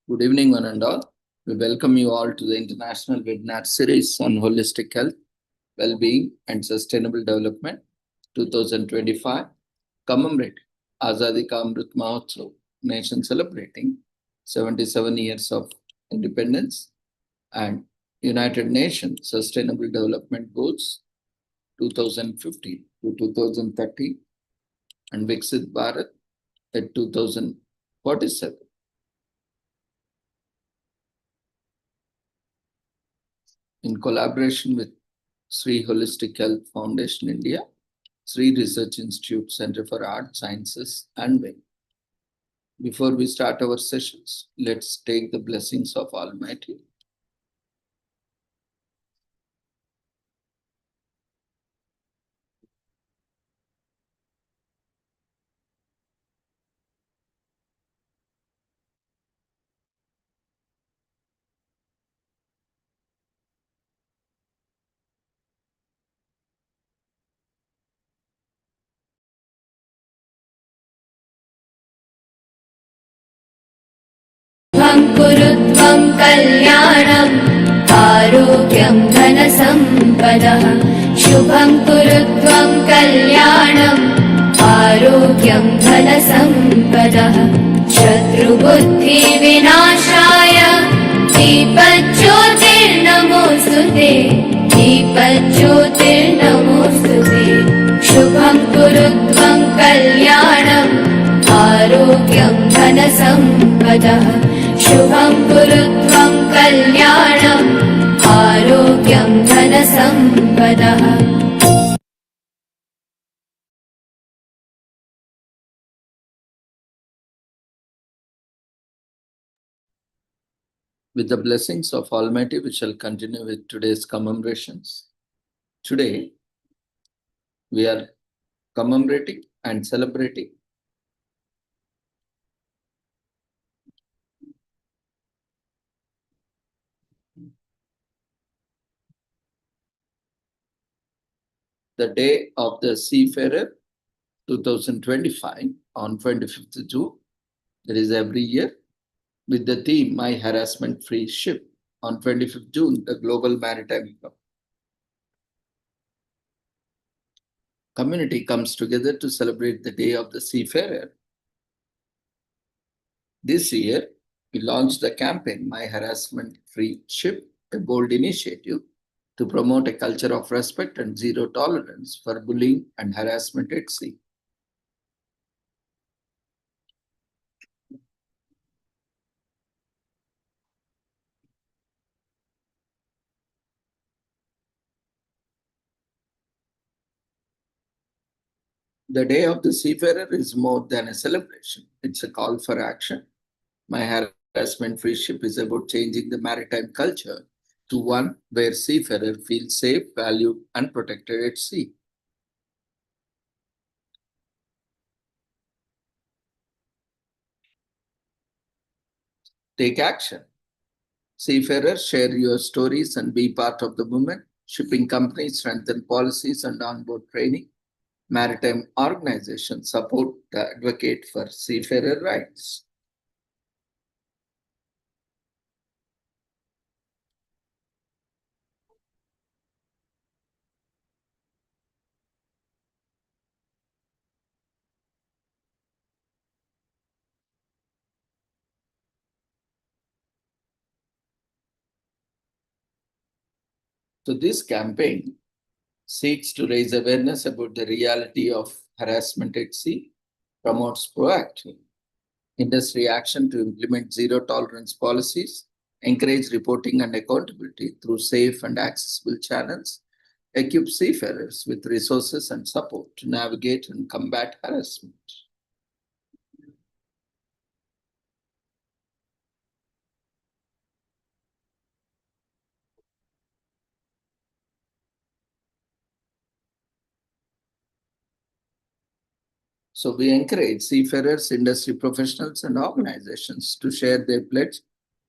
Good evening, one and all. We welcome you all to the International Webinar Series on Holistic Health, Well-being and Sustainable Development 2025, commemorate Azadi Ka Amrit Mahotsav, nation celebrating 77 years of independence and United Nations Sustainable Development Goals 2015 to 2030 and Viksit Bharat at 2047. In collaboration with Sri Holistic Health Foundation India, Sri Research Institute Center for Art, Sciences and Wing. Before we start our sessions, let's take the blessings of Almighty. कुरुत्वं कल्याणम् आरोग्यं धनसम्पदः शुभं कुरुत्वं कल्याणम् आरोग्यं धनसम्पदः शत्रुबुद्धिविनाशाय दीपज्योतिर्नमोऽस्तुते दीपज्योतिर्नमोऽस्तुते शुभं कुरुत्वं कल्याणम् आरोग्यं धनसम्पदः शुभं कुरुत्वं कल्याणम् आरोग्यं धनसम्पदः With the blessings of Almighty, we shall continue with today's commemorations. Today, we are commemorating and celebrating the Day of the Seafarer 2025 on 25th June. That is every year with the theme My Harassment Free Ship on 25th June, the Global Maritime community comes together to celebrate the Day of the Seafarer. This year, we launched the campaign My Harassment Free Ship, a bold initiative to promote a culture of respect and zero tolerance for bullying and harassment at sea. The Day of the Seafarer is more than a celebration. It's a call for action. My Harassment-Free Ship is about changing the maritime culture to one where seafarers feel safe, valued, and protected at sea. Take action. Seafarers, share your stories and be part of the movement. Shipping companies strengthen policies and onboard training. Maritime organizations support the advocate for seafarer rights. So this campaign seeks to raise awareness about the reality of harassment at sea, promotes proactive industry action to implement zero tolerance policies, encourage reporting and accountability through safe and accessible channels, equip seafarers with resources and support to navigate and combat harassment. So we encourage seafarers, industry professionals, and organizations to share their pledge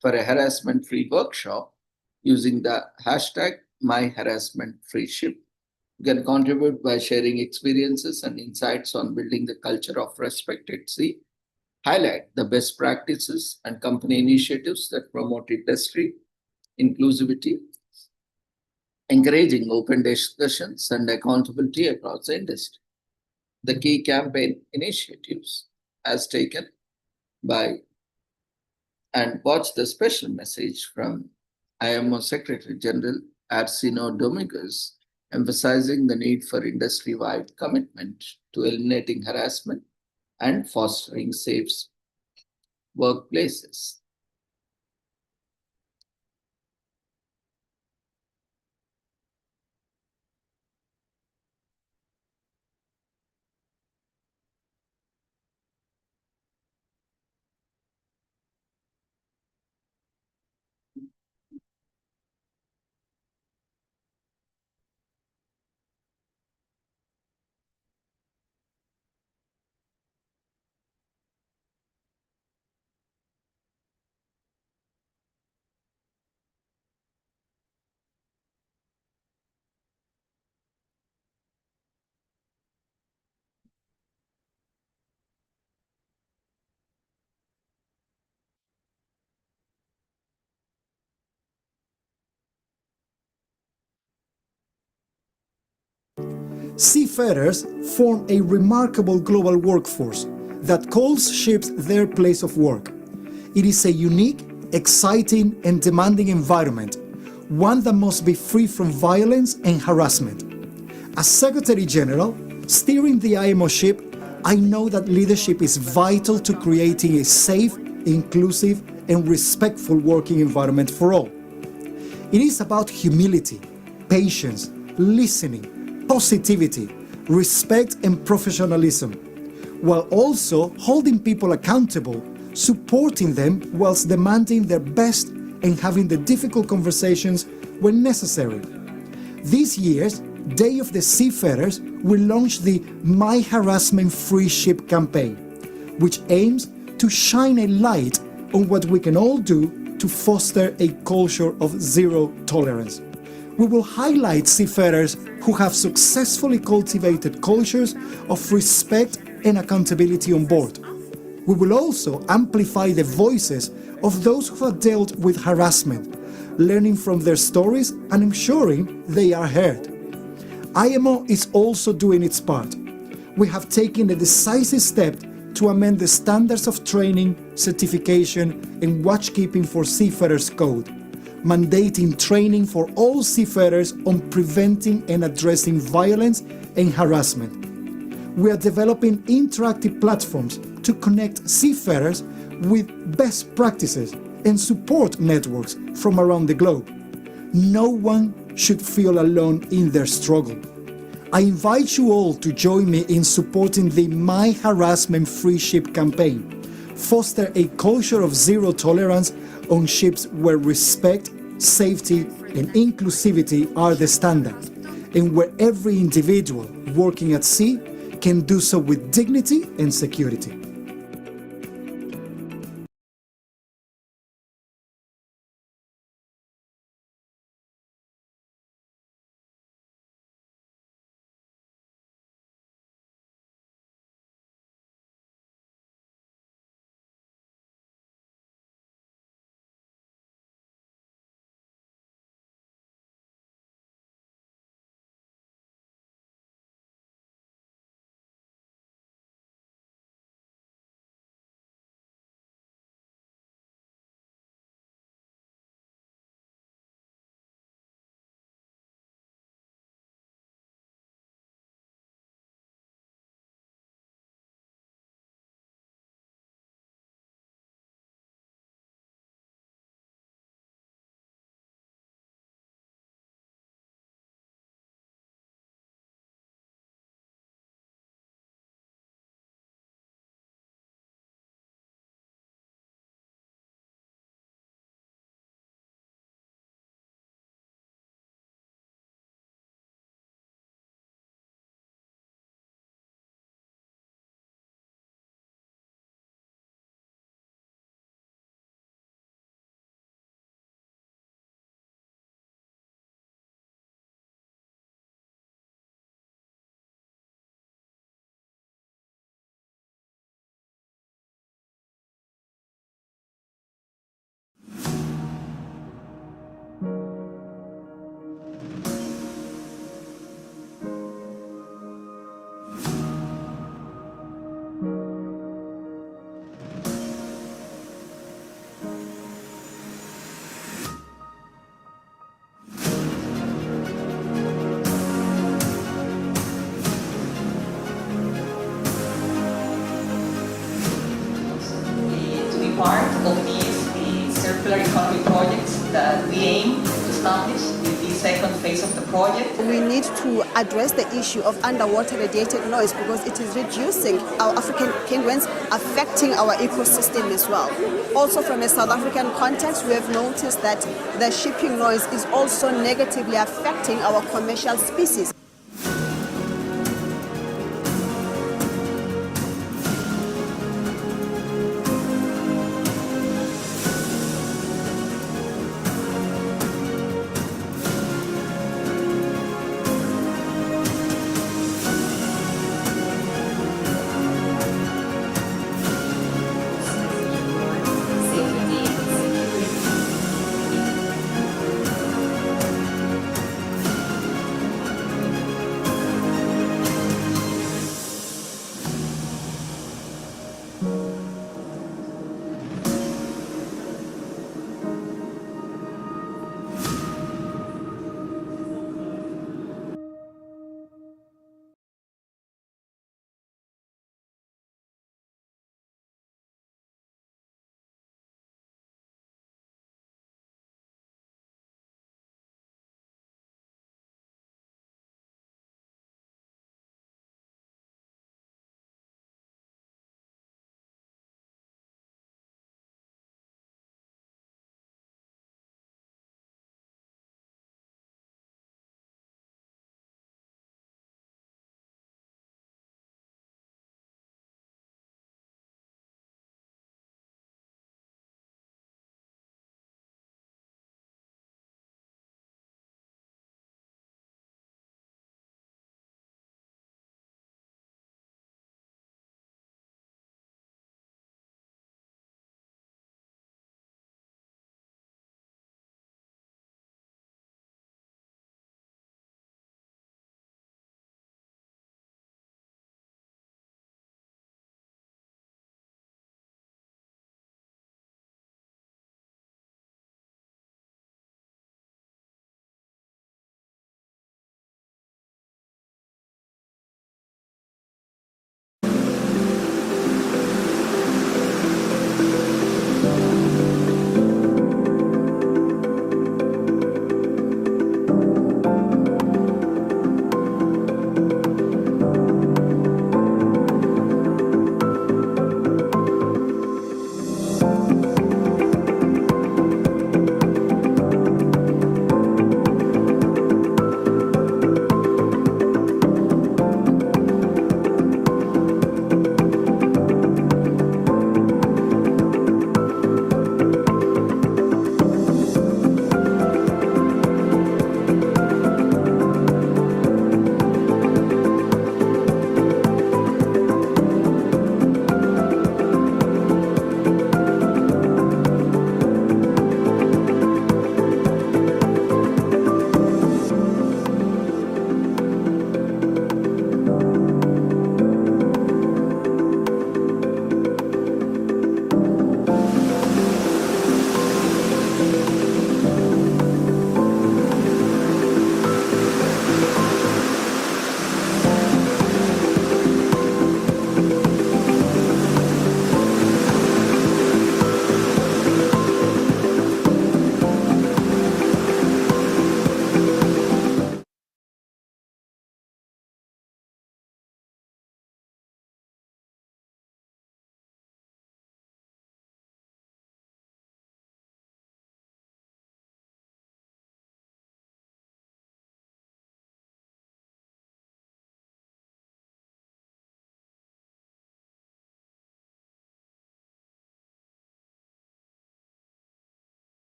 for a harassment-free workshop using the hashtag #MyHarassmentFreeShip. You can contribute by sharing experiences and insights on building the culture of respect at sea highlight the best practices and company initiatives that promote industry inclusivity, encouraging open discussions and accountability across the industry. The key campaign initiatives as taken by and watch the special message from IMO Secretary General Arsino Dominguez, emphasizing the need for industry-wide commitment to eliminating harassment and fostering safe workplaces. Seafarers form a remarkable global workforce that calls ships their place of work. It is a unique, exciting, and demanding environment, one that must be free from violence and harassment. As Secretary General, steering the IMO ship, I know that leadership is vital to creating a safe, inclusive, and respectful working environment for all. It is about humility, patience, listening, positivity, respect, and professionalism, while also holding people accountable, supporting them whilst demanding their best and having the difficult conversations when necessary. This year's Day of the Seafarers will launch the My Harassment Free Ship campaign, which aims to shine a light on what we can all do to foster a culture of zero tolerance. We will highlight seafarers who have successfully cultivated cultures of respect and accountability on board. We will also amplify the voices of those who have dealt with harassment, learning from their stories and ensuring they are heard. IMO is also doing its part. We have taken a decisive step to amend the standards of training, certification, and watchkeeping for Seafarers Code, mandating training for all seafarers on preventing and addressing violence and harassment. We are developing interactive platforms to connect seafarers with best practices and support networks from around the globe. No one should feel alone in their struggle. I invite you all to join me in supporting the My Harassment Free Ship campaign. Foster a culture of zero tolerance on ships where respect, safety, and inclusivity are the standard, and where every individual working at sea can do so with dignity and security. circular economy projects that we aim to establish in the second phase of the project. We need to address the issue of underwater radiated noise because it is reducing our African penguins, affecting our ecosystem as well. Also from a South African context, we have noticed that the shipping noise is also negatively affecting our commercial species.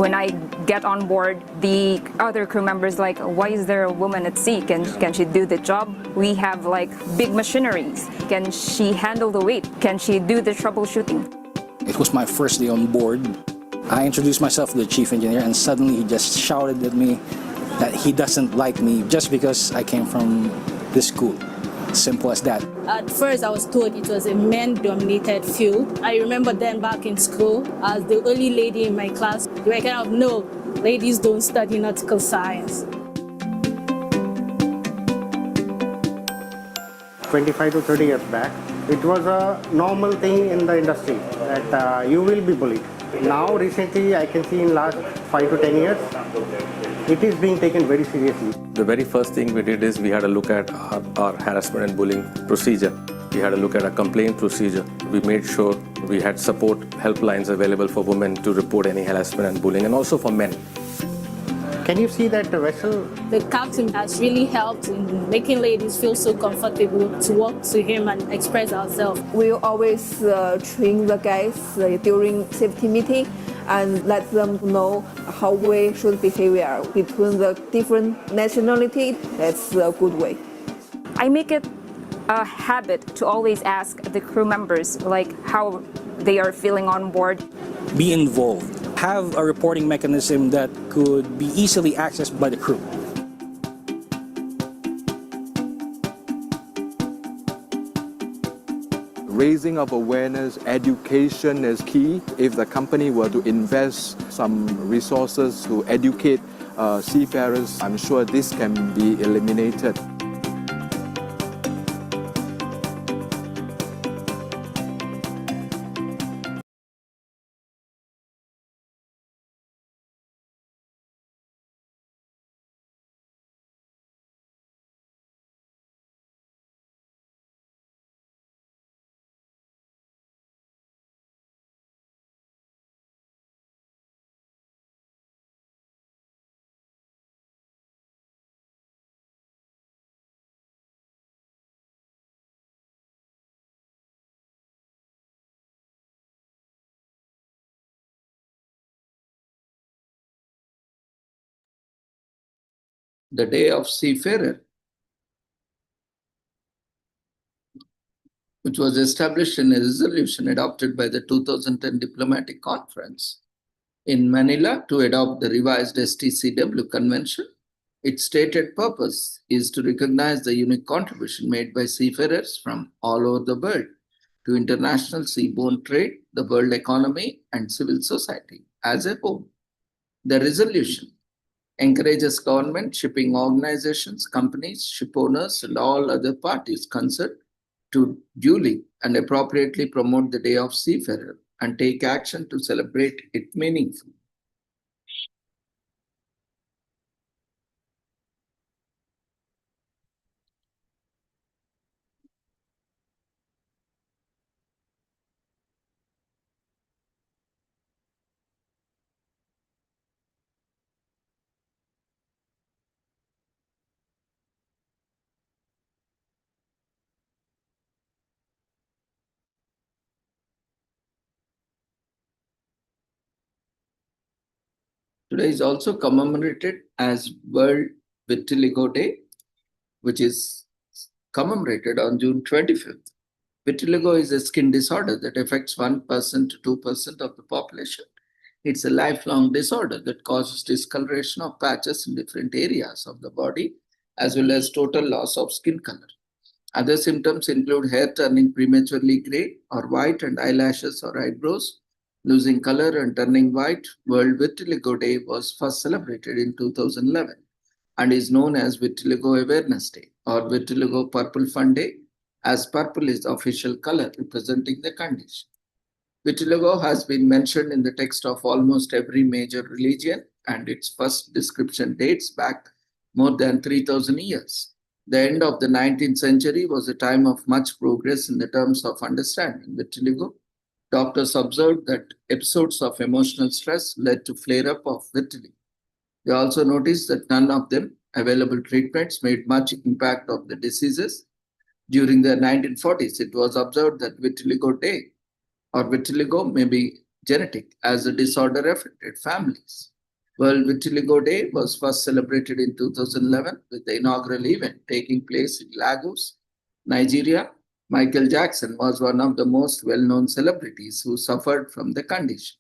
When I get on board, the other crew members like, why is there a woman at sea? Can she do the job? We have like big machineries. Can she handle the weight? Can she do the troubleshooting? It was my first day on board. I introduced myself to the chief engineer and suddenly he just shouted at me that he doesn't like me just because I came from this school. Simple as that. At first, I was told it was a men-dominated field. I remember then back in school, as the only lady in my class, they were kind of, no, ladies don't study nautical science. 25 to 30 years back, it was a normal thing in the industry that you will be bullied. Now, recently, I can see in last 5 to 10 years, it is being taken very seriously. The very first thing we did is we had a look at our harassment and bullying procedure. We had a look at a complaint procedure. We made sure we had support helplines available for women to report any harassment and bullying, and also for men. Can you see that vessel? The captain has really helped in making ladies feel so comfortable to walk to him and express ourselves. We always train the guys during safety meeting and let them know how we should behave between the different nationality. That's a good way. I make it a habit to always ask the crew members like how they are feeling on board. Be involved. Have a reporting mechanism that could be easily accessed by the crew. Raising of awareness, education is key. If the company were to invest some resources to educate seafarers, I'm sure this can be eliminated. The Day of Seafarer, which was established in a resolution adopted by the 2010 Diplomatic Conference in Manila to adopt the revised STCW Convention. Its stated purpose is to recognize the unique contribution made by seafarers from all over the world to international seaborne trade, the world economy, and civil society as a whole. The resolution encourages government, shipping organizations, companies, ship owners, and all other parties concerned to duly and appropriately promote the Day of Seafarer and take action to celebrate it meaningfully. Today is also commemorated as World Vitiligo Day, which is commemorated on June 25th. Vitiligo is a skin disorder that affects 1% to 2% of the population. It's a lifelong disorder that causes discoloration of patches in different areas of the body, as well as total loss of skin color. Other symptoms include hair turning prematurely gray or white and eyelashes or eyebrows losing color and turning white. World Vitiligo Day was first celebrated in 2011 and is known as Vitiligo Awareness Day or Vitiligo Purple Fun Day, as purple is the official color representing the condition. Vitiligo has been mentioned in the text of almost every major religion, and its first description dates back more than 3,000 years. The end of the 19th century was a time of much progress in the terms of understanding vitiligo. Doctors observed that episodes of emotional stress led to flare-up of vitiligo. They also noticed that none of them available treatments made much impact of the diseases. During the 1940s, it was observed that Vitiligo Day or vitiligo may be genetic as a disorder affected families. World Vitiligo Day was first celebrated in 2011 with the inaugural event taking place in Lagos, Nigeria. Michael Jackson was one of the most well-known celebrities who suffered from the condition.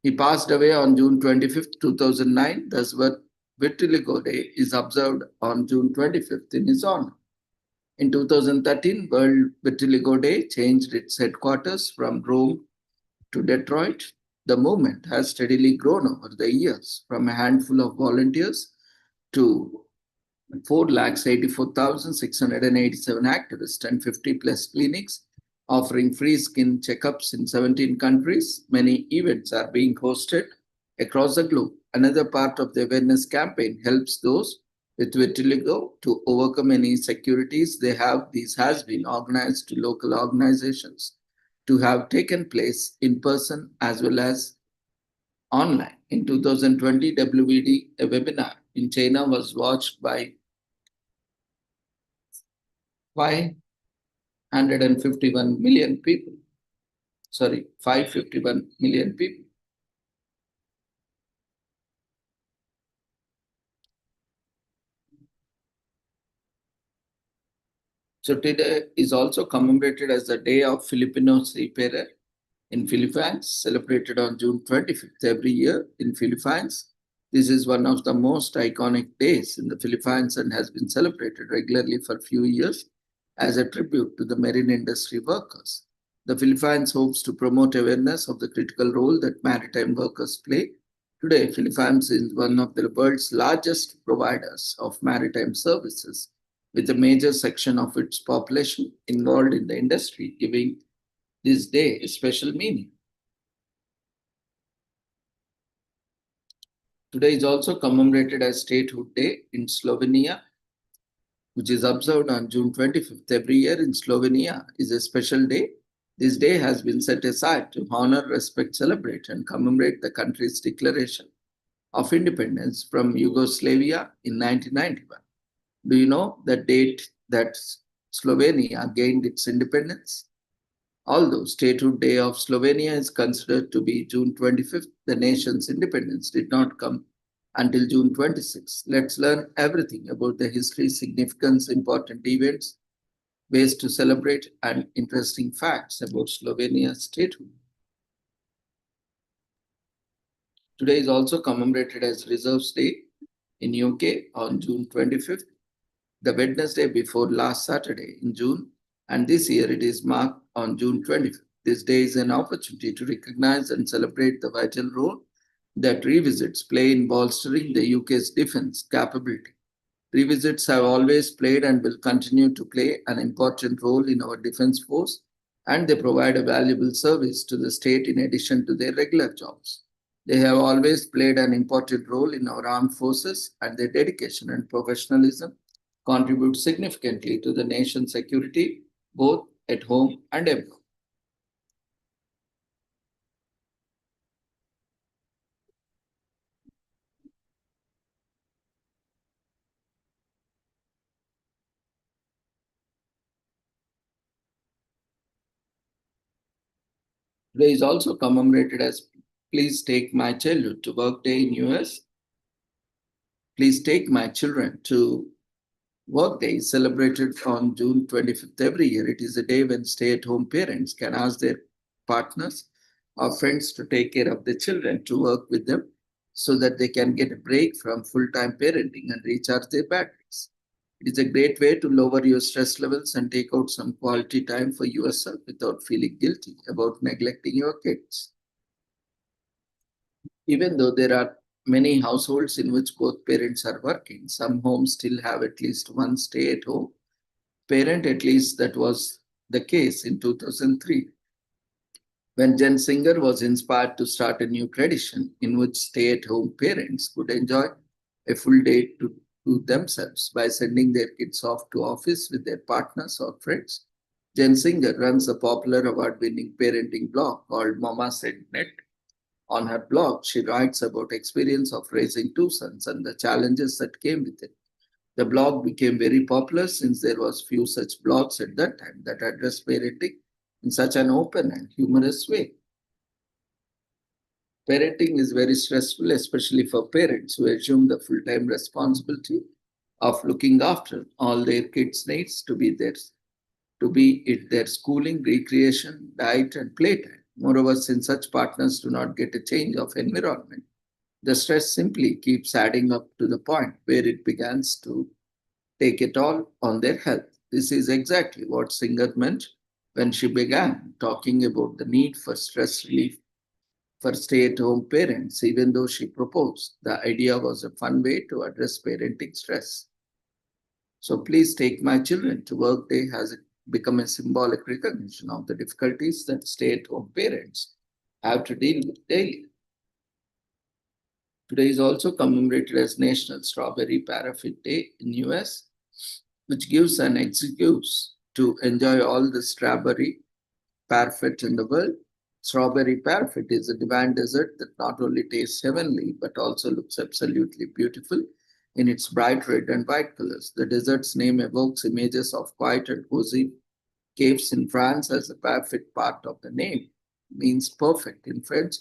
He passed away on June 25th, 2009. Thus, Vitiligo Day is observed on June 25th in his honor. In 2013, World Vitiligo Day changed its headquarters from Rome to Detroit. The movement has steadily grown over the years from a handful of volunteers to 4,84,687 activists and 50 plus clinics offering free skin checkups in 17 countries. Many events are being hosted across the globe. Another part of the awareness campaign helps those with vitiligo to overcome any insecurities they have. This has been organized to local organizations to have taken place in person as well as online. In 2020, WVD, a webinar in China, was watched by 551 million people. 551 million people. So today is also commemorated as the Day of Filipino Seafarer in Philippines, celebrated on June 25th every year in Philippines. This is one of the most iconic days in the Philippines and has been celebrated regularly for a few years as a tribute to the marine industry workers. The Philippines hopes to promote awareness of the critical role that maritime workers play. Today, Philippines is one of the world's largest providers of maritime services, with a major section of its population involved in the industry, giving this day a special meaning. Today is also commemorated as Statehood Day in Slovenia, which is observed on June 25th every year in Slovenia. Is a special day. This day has been set aside to honor, respect, celebrate, and commemorate the country's declaration of independence from Yugoslavia in 1991. Do you know the date that Slovenia gained its independence? Although Statehood Day of Slovenia is considered to be June 25th, the nation's independence did not come until June 26th. Let's learn everything about the history, significance, important events, ways to celebrate, and interesting facts about Slovenia's statehood. Today is also commemorated as Reserves Day in UK on June 25th, the Wednesday before last Saturday in June, and this year it is marked on June 25th. This day is an opportunity to recognize and celebrate the vital role that revisits play in bolstering the UK's defense capability. Revisits have always played and will continue to play an important role in our defense force, and they provide a valuable service to the state in addition to their regular jobs. They have always played an important role in our armed forces, and their dedication and professionalism contribute significantly to the nation's security, both at home and abroad. Today is also commemorated as Please Take My Childhood to Work Day in US. Please Take My Children to Work Day is celebrated on June 25th every year. It is a day when stay-at-home parents can ask their partners or friends to take care of their children to work with them so that they can get a break from full-time parenting and recharge their batteries. It is a great way to lower your stress levels and take out some quality time for yourself without feeling guilty about neglecting your kids. Even though there are many households in which both parents are working, some homes still have at least one stay-at-home parent. At least that was the case in 2003, when Jen Singer was inspired to start a new tradition in which stay-at-home parents could enjoy a full day to themselves by sending their kids off to office with their partners or friends. Jen Singer runs a popular award-winning parenting blog called Mama Said Net. On her blog, she writes about experience of raising two sons and the challenges that came with it. The blog became very popular since there was few such blogs at that time that addressed parenting in such an open and humorous way. Parenting is very stressful, especially for parents who assume the full-time responsibility of looking after all their kids' needs to be it their schooling, recreation, diet, and playtime. Moreover, since such partners do not get a change of environment, the stress simply keeps adding up to the point where it begins to take it all on their health. This is exactly what Singer meant when she began talking about the need for stress relief for stay-at-home parents, even though she proposed the idea was a fun way to address parenting stress. So please take my children to work day has become a symbolic recognition of the difficulties that stay-at-home parents have to deal with daily. Today is also commemorated as National Strawberry Parfait Day in US, which gives an excuse to enjoy all the strawberry parfait in the world. Strawberry parfait is a divine dessert that not only tastes heavenly but also looks absolutely beautiful in its bright red and white colors. The dessert's name evokes images of quiet and cozy caves in France, as the perfect part of the name means perfect in French,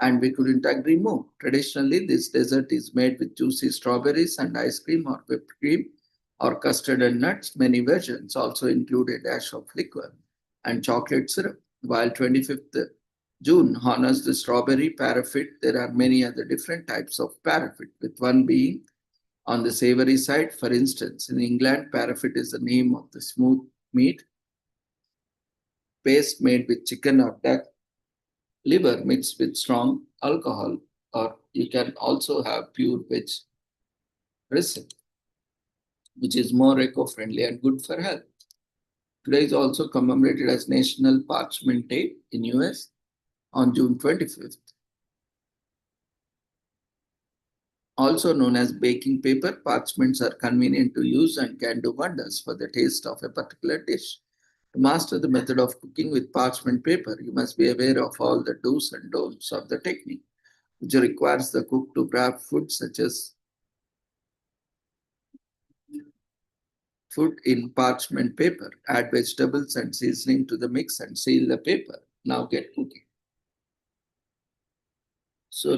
and we couldn't agree more. Traditionally, this dessert is made with juicy strawberries and ice cream or whipped cream or custard and nuts. Many versions also include a dash of liquor and chocolate syrup. While 25th June honors the strawberry parfait, there are many other different types of parfait, with one being on the savory side. For instance, in England, parfait is the name of the smooth meat paste made with chicken or duck liver mixed with strong alcohol, or you can also have pure veg recipe, which is more eco-friendly and good for health. Today is also commemorated as National Parchment Day in US on June 25th. Also known as baking paper, parchments are convenient to use and can do wonders for the taste of a particular dish. To master the method of cooking with parchment paper, you must be aware of all the do's and don'ts of the technique, which requires the cook to wrap food such as food in parchment paper, add vegetables and seasoning to the mix and seal the paper. Now get cooking. So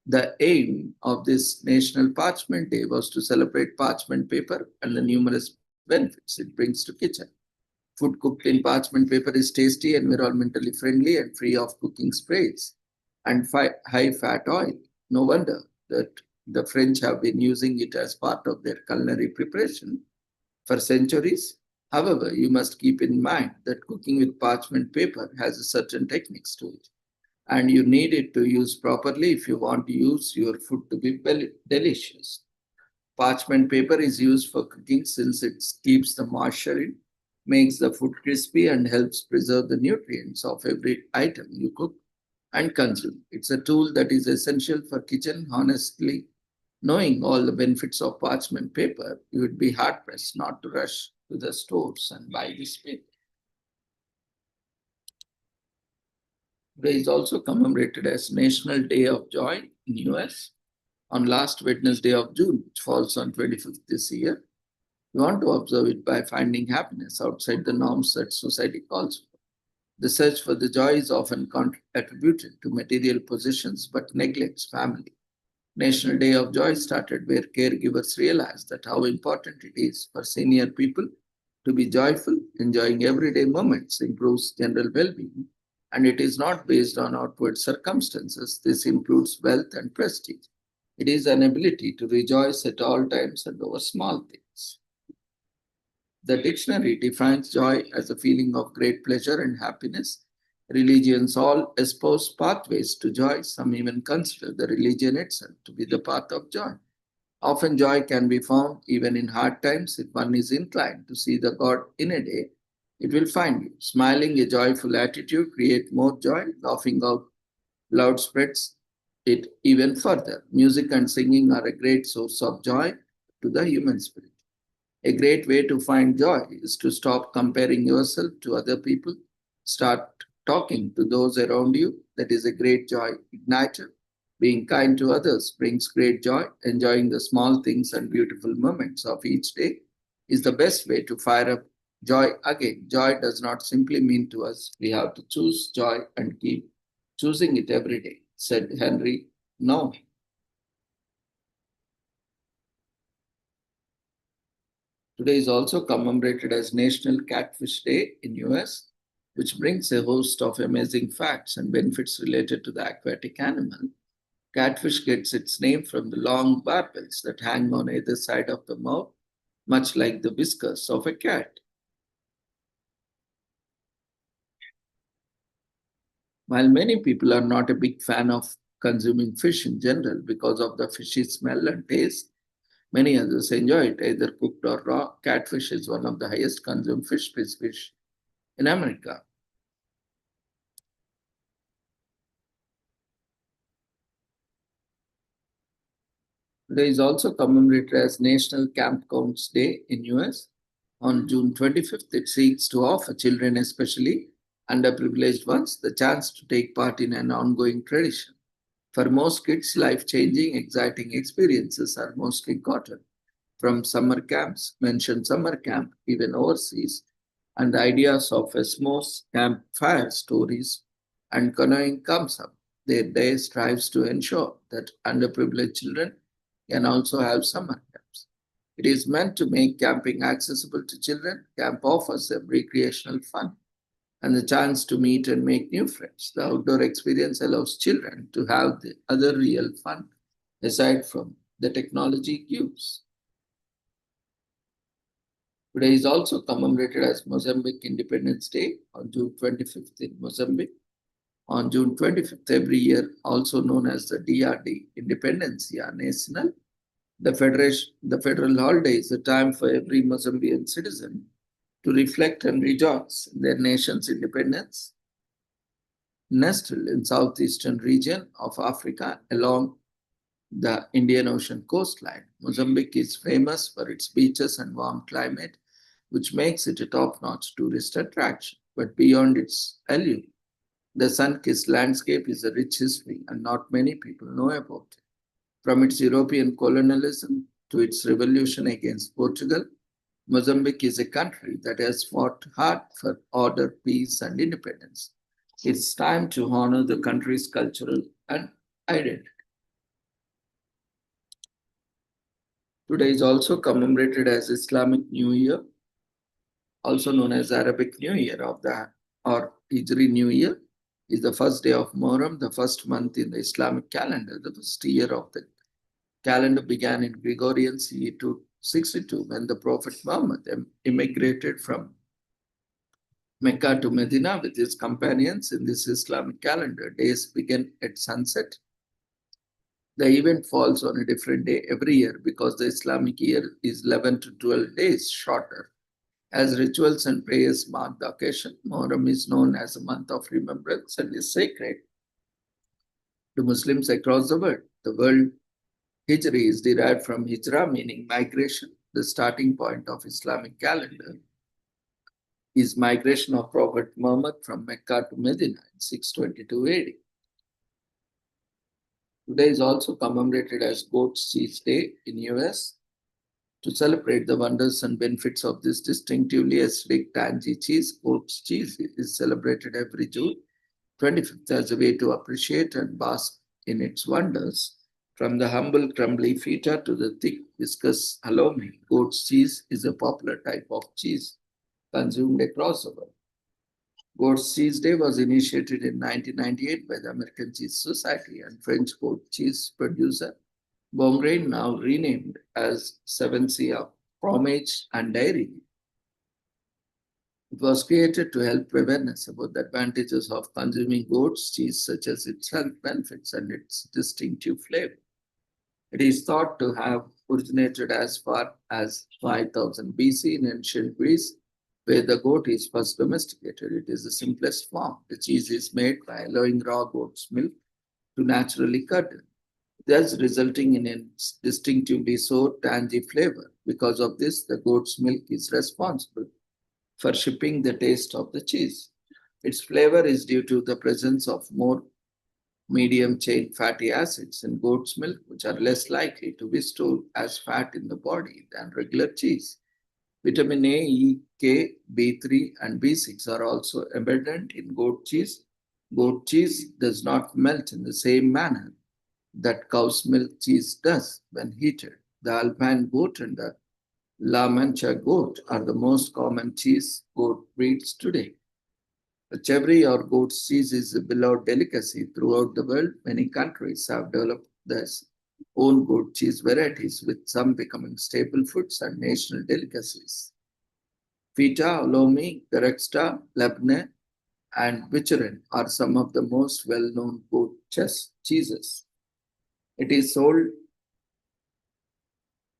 the aim of this National Parchment Day was to celebrate parchment paper and the numerous benefits it brings to kitchen. Food cooked in parchment paper is tasty, environmentally friendly, and free of cooking sprays and high-fat oil. No wonder that the French have been using it as part of their culinary preparation for centuries. However, you must keep in mind that cooking with parchment paper has a certain techniques to it, and you need it to use properly if you want to use your food to be delicious. Parchment paper is used for cooking since it keeps the moisture in, makes the food crispy, and helps preserve the nutrients of every item you cook and consume. It's a tool that is essential for kitchen. Honestly, knowing all the benefits of parchment paper, you would be hard-pressed not to rush to the stores and buy this paper. Today is also commemorated as National Day of Joy in US on last Wednesday of June, which falls on 25th this year. We want to observe it by finding happiness outside the norms that society calls for. The search for the joy is often attributed to material possessions but neglects family. National Day of Joy started where caregivers realized that how important it is for senior people to be joyful. Enjoying everyday moments improves general well-being, and it is not based on outward circumstances. This includes wealth and prestige. It is an ability to rejoice at all times and over small things. The dictionary defines joy as a feeling of great pleasure and happiness. Religions all espouse pathways to joy. Some even consider the religion itself to be the path of joy. Often joy can be found even in hard times. If one is inclined to see the God in a day, it will find you. Smiling, a joyful attitude creates more joy. Laughing out loud spreads it even further. Music and singing are a great source of joy to the human spirit. A great way to find joy is to stop comparing yourself to other people. Start talking to those around you. That is a great joy igniter. Being kind to others brings great joy. Enjoying the small things and beautiful moments of each day is the best way to fire up joy again. Joy does not simply mean to us we have to choose joy and keep choosing it every day, said Henry Nouwen. Today is also commemorated as National Catfish Day in US, which brings a host of amazing facts and benefits related to the aquatic animal. Catfish gets its name from the long barbels that hang on either side of the mouth, much like the whiskers of a cat. While many people are not a big fan of consuming fish in general because of the fishy smell and taste, many others enjoy it either cooked or raw. Catfish is one of the highest consumed fish species in America. Today is also commemorated as National Camp Counts Day in US. On June 25th, it seeks to offer children, especially underprivileged ones, the chance to take part in an ongoing tradition. For most kids, life-changing, exciting experiences are mostly gotten from summer camps, mentioned summer camp, even overseas, and the ideas of Eskimos, campfire stories, and canoeing comes up. Their day strives to ensure that underprivileged children can also have summer camps. It is meant to make camping accessible to children. Camp offers them recreational fun and the chance to meet and make new friends. The outdoor experience allows children to have the other real fun aside from the technology gives. Today is also commemorated as Mozambique Independence Day on June 25th in Mozambique. On June 25th every year, also known as the DRD, Independencia Nacional, the federal holiday is a time for every Mozambican citizen to reflect and rejoice in their nation's independence. Nestled in southeastern region of Africa along the Indian Ocean coastline, Mozambique is famous for its beaches and warm climate, which makes it a top-notch tourist attraction. But beyond its allure, the sun-kissed landscape is a rich history and not many people know about it. From its European colonialism to its revolution against Portugal, Mozambique is a country that has fought hard for order, peace, and independence. It's time to honor the country's cultural and identity. Today is also commemorated as Islamic New Year, also known as Arabic New Year or Hijri New Year, is the first day of Muharram, the first month in the Islamic calendar. The first year of the calendar began in Gregorian CE 262 when the Prophet Muhammad immigrated from Mecca to Medina with his companions. In this Islamic calendar, days begin at sunset. The event falls on a different day every year because the Islamic year is 11 to 12 days shorter. As rituals and prayers mark the occasion, Muharram is known as a month of remembrance and is sacred to Muslims across the world. The word Hijri is derived from Hijra, meaning migration. The starting point of Islamic calendar is migration of Prophet Muhammad from Mecca to Medina in 622 AD. Today is also commemorated as Goat's Cheese Day in US. To celebrate the wonders and benefits of this distinctively acidic tangy cheese, goat's cheese is celebrated every June 25th as a way to appreciate and bask in its wonders. From the humble crumbly feta to the thick viscous halloumi, goat's cheese is a popular type of cheese consumed across the world. Goat's Cheese Day was initiated in 1998 by the American Cheese Society and French goat cheese producer Bongrain, now renamed as Savencia Fromage and Dairy. It was created to help awareness about the advantages of consuming goat's cheese, such as its health benefits and its distinctive flavor. It is thought to have originated as far as 5000 BC in ancient Greece, where the goat is first domesticated. It is the simplest form. The cheese is made by allowing raw goat's milk to naturally curdle, thus resulting in a distinctively sour, tangy flavor. Because of this, the goat's milk is responsible for shaping the taste of the cheese. Its flavor is due to the presence of more medium-chain fatty acids in goat's milk, which are less likely to be stored as fat in the body than regular cheese. Vitamin A, E, K, B3, and B6 are also abundant in goat cheese, Goat cheese does not melt in the same manner that cow's milk cheese does when heated. The Alpine goat and the La Mancha goat are the most common cheese goat breeds today. The Chevre or goat's cheese is a beloved delicacy throughout the world. Many countries have developed their own goat cheese varieties, with some becoming staple foods and national delicacies. Feta, Olomi, Gareksta, Lebne, and Vicherin are some of the most well-known goat cheeses. It is sold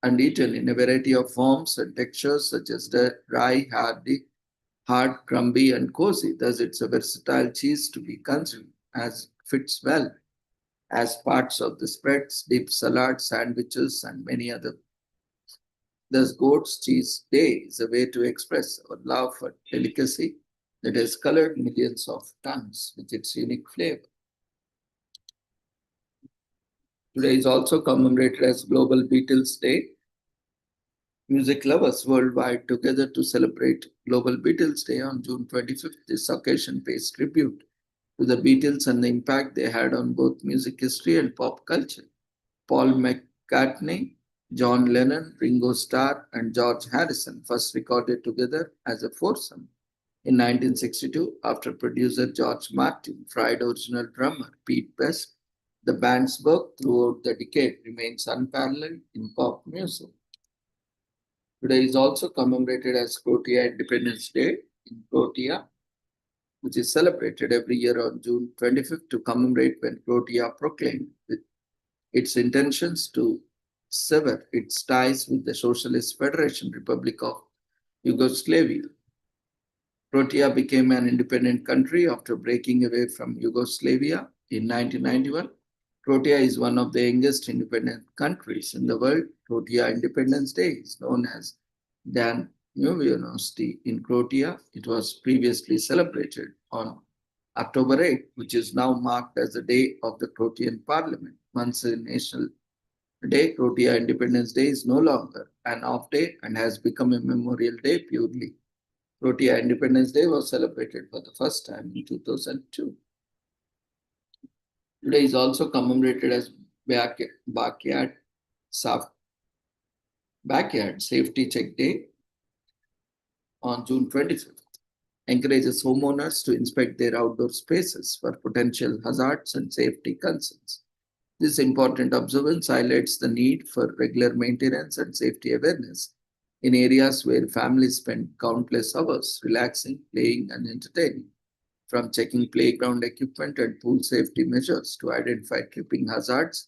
and eaten in a variety of forms and textures such as the dry, hard, crumbly, and cozy. Thus, it's a versatile cheese to be consumed as fits well as parts of the spreads, dip, salads, sandwiches, and many other. Thus, Goat's Cheese Day is a way to express our love for delicacy that has colored millions of tongues with its unique flavor. Today is also commemorated as Global Beatles Day. Music lovers worldwide together to celebrate Global Beatles Day on June 25th. This occasion pays tribute to the Beatles and the impact they had on both music history and pop culture. Paul McCartney, John Lennon, Ringo Starr, and George Harrison first recorded together as a foursome in 1962 after producer George Martin fried original drummer Pete Best. The band's work throughout the decade remains unparalleled in pop music. Today is also commemorated as Croatia Independence Day in Croatia, which is celebrated every year on June 25th to commemorate when Croatia proclaimed its intentions to sever its ties with the Socialist Federation Republic of Yugoslavia. Croatia became an independent country after breaking away from Yugoslavia in 1991. Croatia is one of the youngest independent countries in the world. Croatia Independence Day is known as Dan Novionosti in Croatia. It was previously celebrated on October 8, which is now marked as the day of the Croatian Parliament. Once a national day, Croatia Independence Day is no longer an off day and has become a memorial day purely. Croatia Independence Day was celebrated for the first time in 2002. Today is also commemorated as Backyard Safety Check Day on June 25th. Encourages homeowners to inspect their outdoor spaces for potential hazards and safety concerns. This important observance highlights the need for regular maintenance and safety awareness in areas where families spend countless hours relaxing, playing, and entertaining. From checking playground equipment and pool safety measures to identify tripping hazards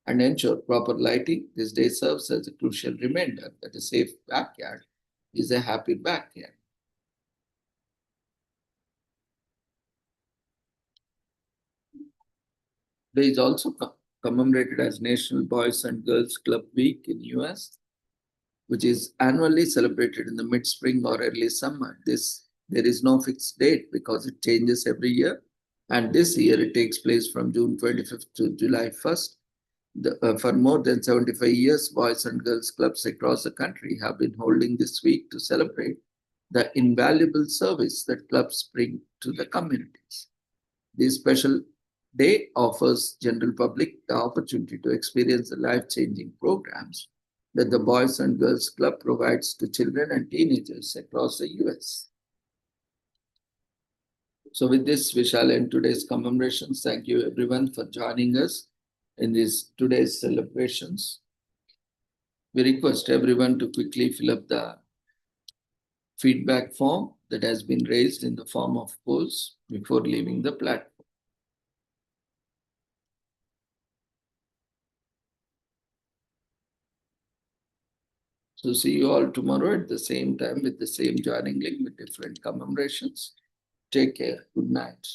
and ensure proper lighting, this day serves as a crucial reminder that a safe backyard is a happy backyard. Today is also commemorated as National Boys and Girls Club Week in US, which is annually celebrated in the mid-spring or early summer. There is no fixed date because it changes every year. And this year it takes place from June 25th to July 1st. For more than 75 years, boys and girls clubs across the country have been holding this week to celebrate the invaluable service that clubs bring to the communities. This special day offers general public the opportunity to experience the life-changing programs that the Boys and Girls Club provides to children and teenagers across the US. So with this, we shall end today's commemorations. Thank you everyone for joining us in today's celebrations. We request everyone to quickly fill up the feedback form that has been raised in the form of polls before leaving the platform. So see you all tomorrow at the same time with the same joining link with different commemorations. Take care. Good night.